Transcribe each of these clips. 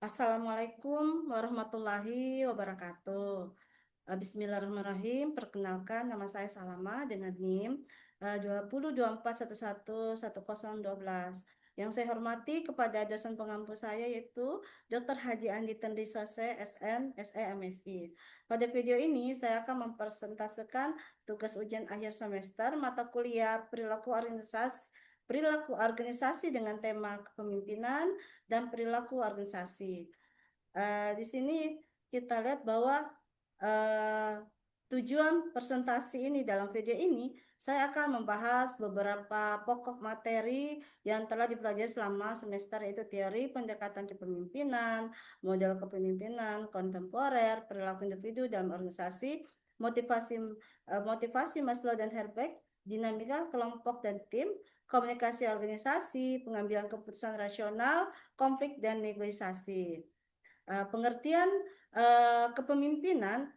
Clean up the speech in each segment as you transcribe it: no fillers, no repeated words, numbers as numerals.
Assalamualaikum warahmatullahi wabarakatuh. Bismillahirrahmanirrahim. Perkenalkan, nama saya Salama dengan NIM 2024111012. Yang saya hormati kepada dosen pengampu saya yaitu Dr. Haji Andi Tendrisose, SN, SE, MSI. Pada video ini saya akan mempresentasikan tugas ujian akhir semester mata kuliah perilaku organisasi dengan tema kepemimpinan dan perilaku organisasi. Di sini kita lihat bahwa eh, tujuan presentasi ini dalam video ini saya akan membahas beberapa pokok materi yang telah dipelajari selama semester, yaitu teori pendekatan kepemimpinan, model kepemimpinan kontemporer, perilaku individu dalam organisasi, motivasi Maslow dan Herbeck, dinamika kelompok dan tim, komunikasi organisasi, pengambilan keputusan rasional, konflik dan negosiasi. Pengertian kepemimpinan,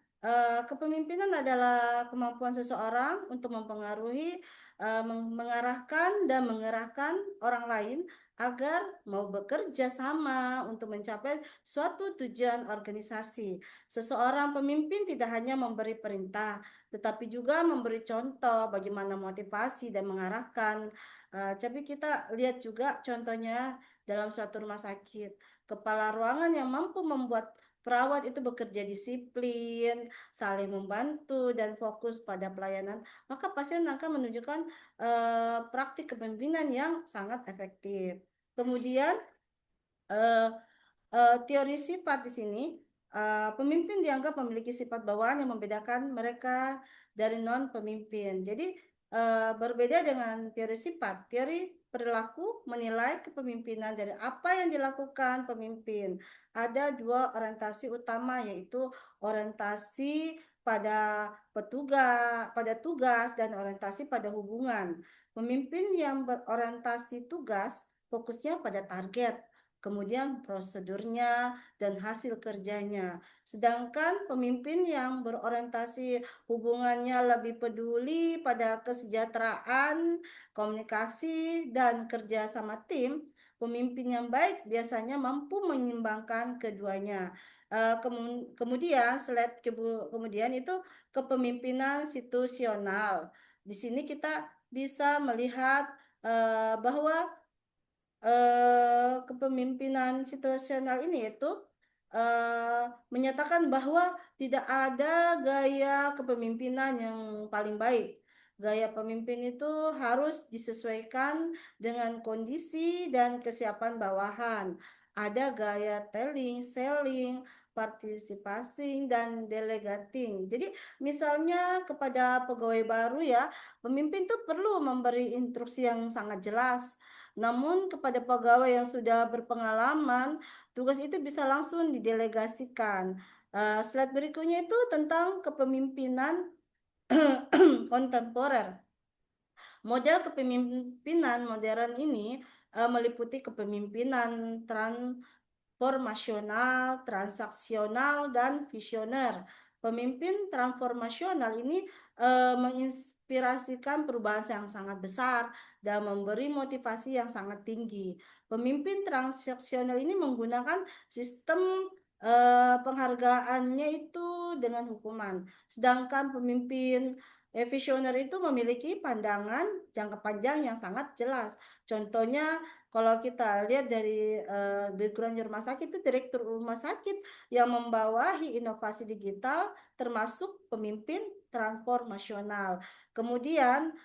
kepemimpinan adalah kemampuan seseorang untuk mempengaruhi, mengarahkan dan mengerahkan orang lain agar mau bekerja sama untuk mencapai suatu tujuan organisasi. Seseorang pemimpin tidak hanya memberi perintah, tetapi juga memberi contoh bagaimana motivasi dan mengarahkan. Tapi kita lihat juga contohnya dalam suatu rumah sakit. Kepala ruangan yang mampu membuat perawat itu bekerja disiplin, saling membantu, dan fokus pada pelayanan, maka pasien akan menunjukkan praktik kepemimpinan yang sangat efektif. Kemudian, eh, teori sifat di sini, pemimpin dianggap memiliki sifat bawaan yang membedakan mereka dari non-pemimpin. Jadi, berbeda dengan teori sifat, teori perilaku menilai kepemimpinan dari apa yang dilakukan pemimpin. Ada dua orientasi utama, yaitu orientasi pada pada tugas, dan orientasi pada hubungan. Pemimpin yang berorientasi tugas fokusnya pada target, kemudian prosedurnya dan hasil kerjanya. Sedangkan pemimpin yang berorientasi hubungannya lebih peduli pada kesejahteraan, komunikasi, dan kerja sama tim. Pemimpin yang baik biasanya mampu menyeimbangkan keduanya. Kemudian kemudian itu kepemimpinan situasional. Di sini kita bisa melihat bahwa kepemimpinan situasional ini itu menyatakan bahwa tidak ada gaya kepemimpinan yang paling baik. Gaya pemimpin itu harus disesuaikan dengan kondisi dan kesiapan bawahan. Ada gaya telling, selling, partisipasi, dan delegating. Jadi misalnya kepada pegawai baru ya, pemimpin itu perlu memberi instruksi yang sangat jelas. Namun kepada pegawai yang sudah berpengalaman, tugas itu bisa langsung didelegasikan. Slide berikutnya itu tentang kepemimpinan kontemporer. Model kepemimpinan modern ini meliputi kepemimpinan transformasional, transaksional, dan visioner. Pemimpin transformasional ini menginspirasikan perubahan yang sangat besar dan memberi motivasi yang sangat tinggi. Pemimpin transaksional ini menggunakan sistem penghargaannya itu dengan hukuman. Sedangkan pemimpin visioner itu memiliki pandangan jangka panjang yang sangat jelas. Contohnya, kalau kita lihat dari background rumah sakit, itu direktur rumah sakit yang membawahi inovasi digital, termasuk pemimpin transformasional. Kemudian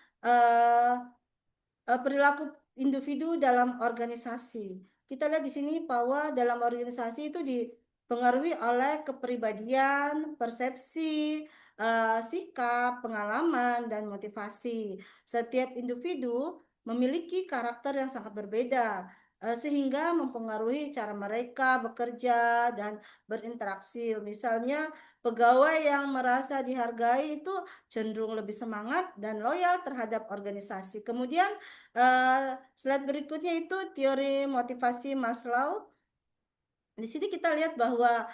perilaku individu dalam organisasi. Kita lihat di sini bahwa dalam organisasi itu dipengaruhi oleh kepribadian, persepsi, sikap, pengalaman, dan motivasi. Setiap individu memiliki karakter yang sangat berbeda, sehingga mempengaruhi cara mereka bekerja dan berinteraksi. Misalnya, pegawai yang merasa dihargai itu cenderung lebih semangat dan loyal terhadap organisasi. Kemudian, slide berikutnya itu teori motivasi Maslow. Di sini kita lihat bahwa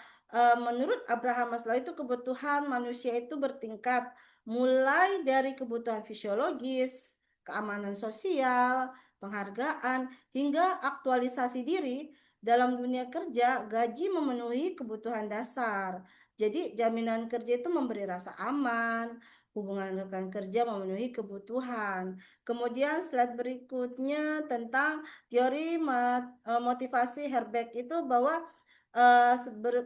menurut Abraham Maslow itu kebutuhan manusia itu bertingkat, mulai dari kebutuhan fisiologis, keamanan sosial, penghargaan, hingga aktualisasi diri. dalam dunia kerja, gaji memenuhi kebutuhan dasar. Jadi jaminan kerja itu memberi rasa aman, hubungan rekan kerja memenuhi kebutuhan. Kemudian slide berikutnya tentang teori motivasi Herbeck itu bahwa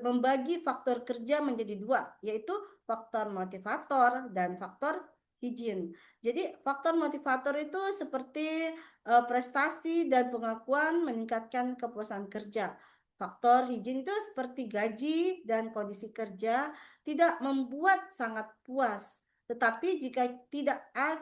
membagi faktor kerja menjadi dua, yaitu faktor motivator dan faktor higien. Jadi faktor motivator itu seperti prestasi dan pengakuan meningkatkan kepuasan kerja. Faktor higien itu seperti gaji dan kondisi kerja tidak membuat sangat puas. Tetapi jika tidak ada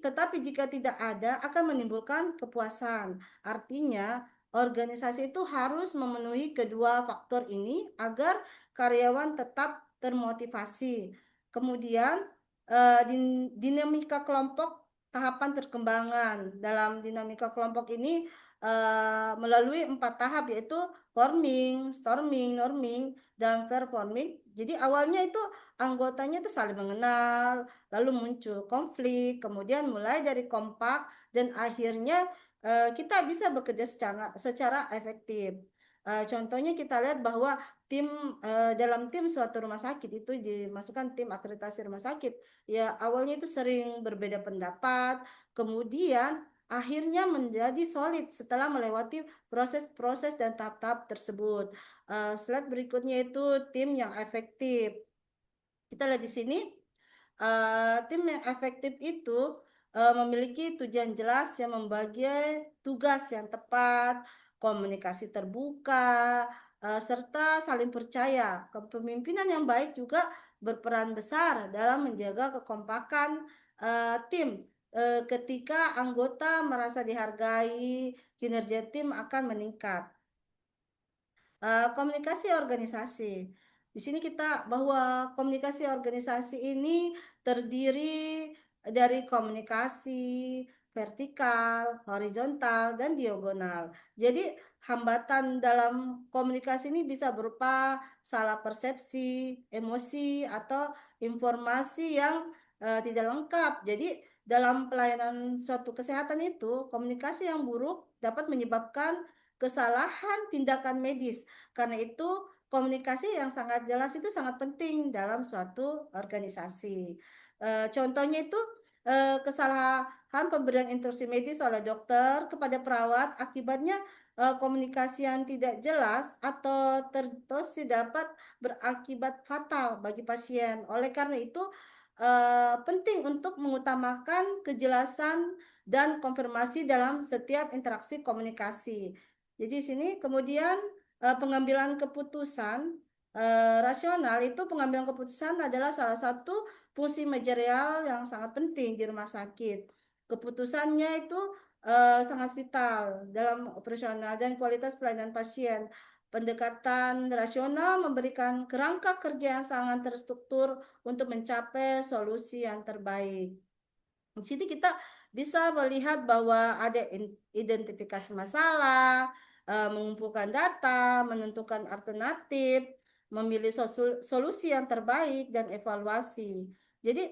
tetapi jika tidak ada akan menimbulkan kepuasan. Artinya, organisasi itu harus memenuhi kedua faktor ini agar karyawan tetap termotivasi. Kemudian, dinamika kelompok tahapan perkembangan. Dalam dinamika kelompok ini melalui 4 tahap, yaitu forming, storming, norming, dan performing. Jadi awalnya itu anggotanya itu saling mengenal, lalu muncul konflik, kemudian mulai dari kompak, dan akhirnya kita bisa bekerja secara efektif. Contohnya kita lihat bahwa tim dalam tim suatu rumah sakit itu dimasukkan tim akreditasi rumah sakit. Ya awalnya itu sering berbeda pendapat, kemudian akhirnya menjadi solid setelah melewati proses-proses dan tahap-tahap tersebut. Slide berikutnya itu tim yang efektif. Kita lihat di sini, tim yang efektif itu memiliki tujuan jelas yang membagi tugas yang tepat, komunikasi terbuka, serta saling percaya. Kepemimpinan yang baik juga berperan besar dalam menjaga kekompakan tim. Ketika anggota merasa dihargai, kinerja tim akan meningkat. Komunikasi organisasi. Di sini kita bahwa komunikasi organisasi ini terdiri dari komunikasi vertikal, horizontal, dan diagonal. Jadi hambatan dalam komunikasi ini bisa berupa salah persepsi, emosi, atau informasi yang tidak lengkap. Jadi dalam pelayanan suatu kesehatan itu, komunikasi yang buruk dapat menyebabkan kesalahan tindakan medis. Karena itu, komunikasi yang sangat jelas itu sangat penting dalam suatu organisasi. Contohnya itu kesalahan pemberian instruksi medis oleh dokter kepada perawat, akibatnya komunikasi yang tidak jelas atau terus dapat berakibat fatal bagi pasien. Oleh karena itu, penting untuk mengutamakan kejelasan dan konfirmasi dalam setiap interaksi komunikasi. Jadi di sini kemudian pengambilan keputusan rasional itu, pengambilan keputusan adalah salah satu fungsi manajerial yang sangat penting di rumah sakit. Keputusannya itu sangat vital dalam operasional dan kualitas pelayanan pasien. Pendekatan rasional memberikan kerangka kerja yang sangat terstruktur untuk mencapai solusi yang terbaik. Di sini kita bisa melihat bahwa ada identifikasi masalah, mengumpulkan data, menentukan alternatif, memilih solusi yang terbaik, dan evaluasi. Jadi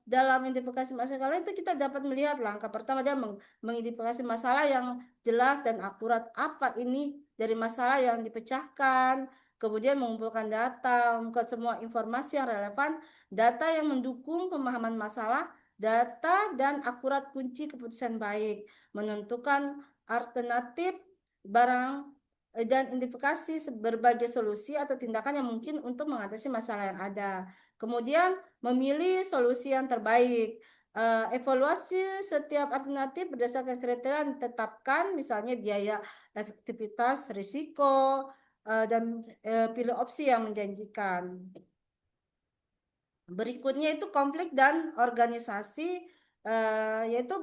dalam identifikasi masalah itu kita dapat melihat langkah pertama adalah mengidentifikasi masalah yang jelas dan akurat. Apa ini dari masalah yang dipecahkan, kemudian mengumpulkan data, ke semua informasi yang relevan, data yang mendukung pemahaman masalah, data dan akurat kunci keputusan baik, menentukan alternatif barang dan identifikasi berbagai solusi atau tindakan yang mungkin untuk mengatasi masalah yang ada. Kemudian memilih solusi yang terbaik. Evaluasi setiap alternatif berdasarkan kriteria yang ditetapkan, misalnya biaya, efektivitas, risiko, dan pilih opsi yang menjanjikan. Berikutnya itu konflik dan organisasi, yaitu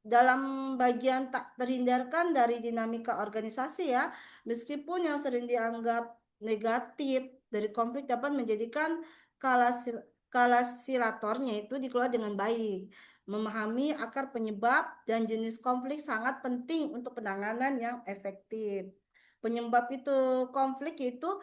dalam bagian tak terhindarkan dari dinamika organisasi ya, meskipun yang sering dianggap negatif dari konflik dapat menjadikan kalasilatornya itu dikelola dengan baik. Memahami akar penyebab dan jenis konflik sangat penting untuk penanganan yang efektif. Penyebab itu konflik itu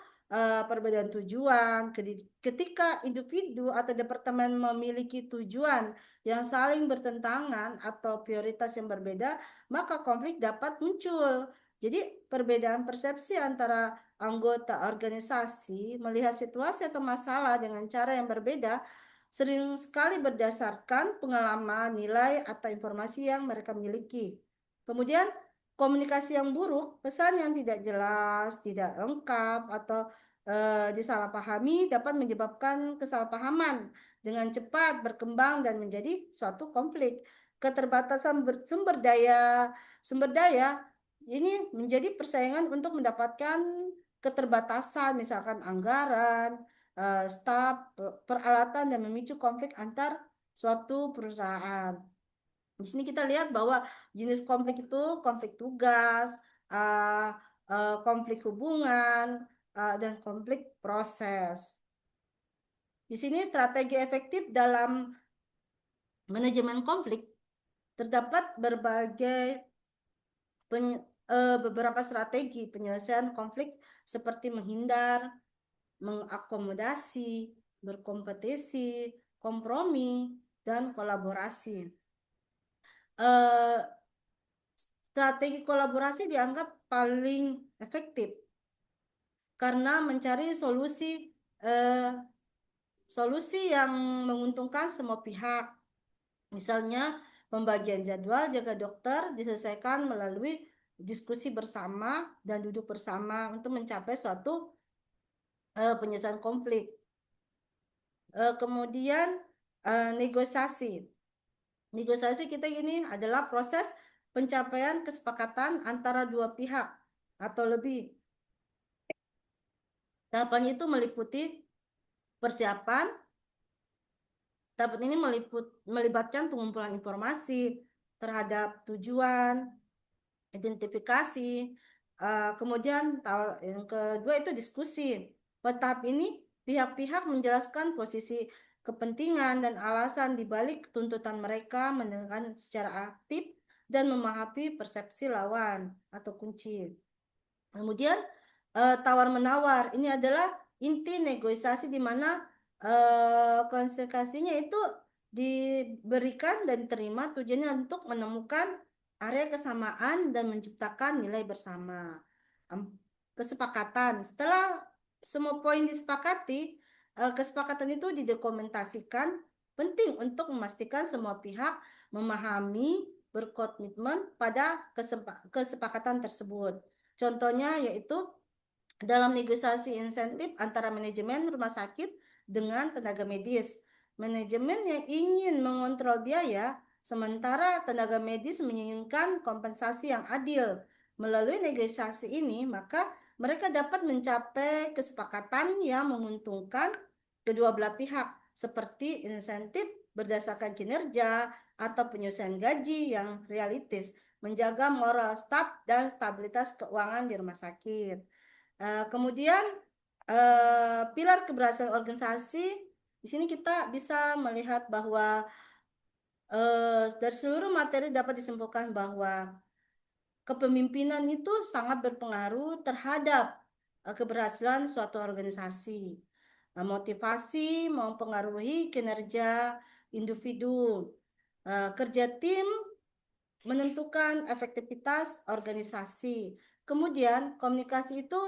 perbedaan tujuan. Ketika individu atau departemen memiliki tujuan yang saling bertentangan atau prioritas yang berbeda, maka konflik dapat muncul. Jadi perbedaan persepsi antara anggota organisasi melihat situasi atau masalah dengan cara yang berbeda sering sekali berdasarkan pengalaman, nilai, atau informasi yang mereka miliki. Kemudian komunikasi yang buruk, pesan yang tidak jelas, tidak lengkap, atau disalahpahami dapat menyebabkan kesalahpahaman dengan cepat berkembang dan menjadi suatu konflik. Keterbatasan sumber daya ini menjadi persaingan untuk mendapatkan keterbatasan, misalkan anggaran, staf, peralatan, dan memicu konflik antar suatu perusahaan. Di sini kita lihat bahwa jenis konflik itu konflik tugas, uh, konflik hubungan, dan konflik proses. Di sini strategi efektif dalam manajemen konflik terdapat beberapa strategi penyelesaian konflik seperti menghindar, mengakomodasi, berkompetisi, kompromi, dan kolaborasi. Eh, Strategi kolaborasi dianggap paling efektif karena mencari eh, solusi yang menguntungkan semua pihak. Misalnya, pembagian jadwal jaga dokter diselesaikan melalui diskusi bersama dan duduk bersama untuk mencapai suatu penyelesaian konflik. Kemudian negosiasi. Negosiasi kita ini adalah proses pencapaian kesepakatan antara dua pihak atau lebih. Tahapan itu meliputi persiapan. Tahapan ini melibatkan pengumpulan informasi terhadap tujuan, identifikasi, kemudian yang kedua itu diskusi. Pada tahap ini, pihak-pihak menjelaskan posisi kepentingan dan alasan dibalik tuntutan mereka, mendengarkan secara aktif dan memahami persepsi lawan atau kunci. Kemudian tawar-menawar ini adalah inti negosiasi di mana konsekuensinya itu diberikan dan diterima tujuannya untuk menemukan area kesamaan dan menciptakan nilai bersama. Kesepakatan. Setelah semua poin disepakati, kesepakatan itu didokumentasikan. Penting untuk memastikan semua pihak memahami, berkomitmen pada kesepakatan tersebut. Contohnya yaitu dalam negosiasi insentif antara manajemen rumah sakit dengan tenaga medis. Manajemen yang ingin mengontrol biaya, sementara tenaga medis menginginkan kompensasi yang adil. Melalui negosiasi ini, maka mereka dapat mencapai kesepakatan yang menguntungkan kedua belah pihak, seperti insentif berdasarkan kinerja atau penyelesaian gaji yang realistis, menjaga moral staf dan stabilitas keuangan di rumah sakit. Kemudian pilar keberhasilan organisasi, di sini kita bisa melihat bahwa dari seluruh materi dapat disimpulkan bahwa kepemimpinan itu sangat berpengaruh terhadap keberhasilan suatu organisasi. Motivasi mempengaruhi kinerja individu. Kerja tim menentukan efektivitas organisasi. Kemudian komunikasi itu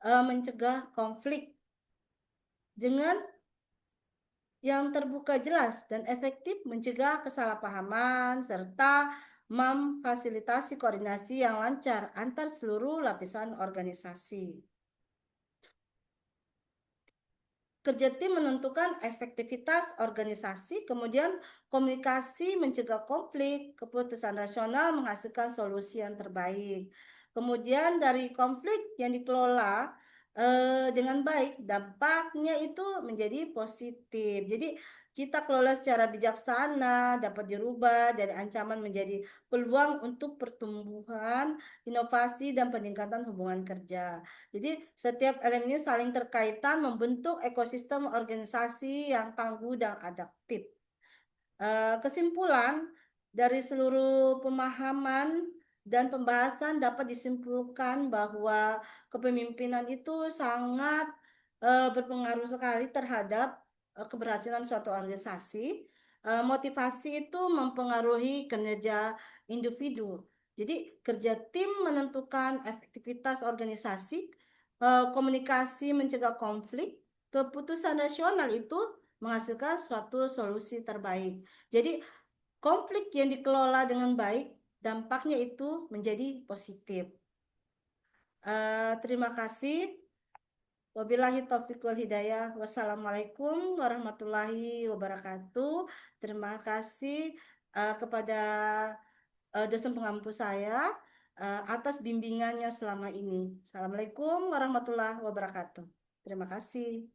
mencegah konflik dengan yang terbuka jelas dan efektif mencegah kesalahpahaman serta memfasilitasi koordinasi yang lancar antar seluruh lapisan organisasi. Kerja tim menentukan efektivitas organisasi, kemudian komunikasi mencegah konflik, keputusan rasional menghasilkan solusi yang terbaik. Kemudian dari konflik yang dikelola dengan baik, dampaknya itu menjadi positif. Jadi kita kelola secara bijaksana, dapat dirubah dari ancaman menjadi peluang untuk pertumbuhan, inovasi, dan peningkatan hubungan kerja. Jadi setiap elemen ini saling terkaitan membentuk ekosistem organisasi yang tangguh dan adaptif. Kesimpulan dari seluruh pemahaman dan pembahasan dapat disimpulkan bahwa kepemimpinan itu sangat berpengaruh sekali terhadap keberhasilan suatu organisasi. Motivasi itu mempengaruhi kinerja individu. Jadi kerja tim menentukan efektivitas organisasi, komunikasi mencegah konflik, keputusan rasional itu menghasilkan suatu solusi terbaik. Jadi konflik yang dikelola dengan baik, dampaknya itu menjadi positif. Terima kasih. Wabillahi taufiq wal hidayah. Wassalamualaikum warahmatullahi wabarakatuh. Terima kasih kepada dosen pengampu saya atas bimbingannya selama ini. Assalamualaikum warahmatullahi wabarakatuh. Terima kasih.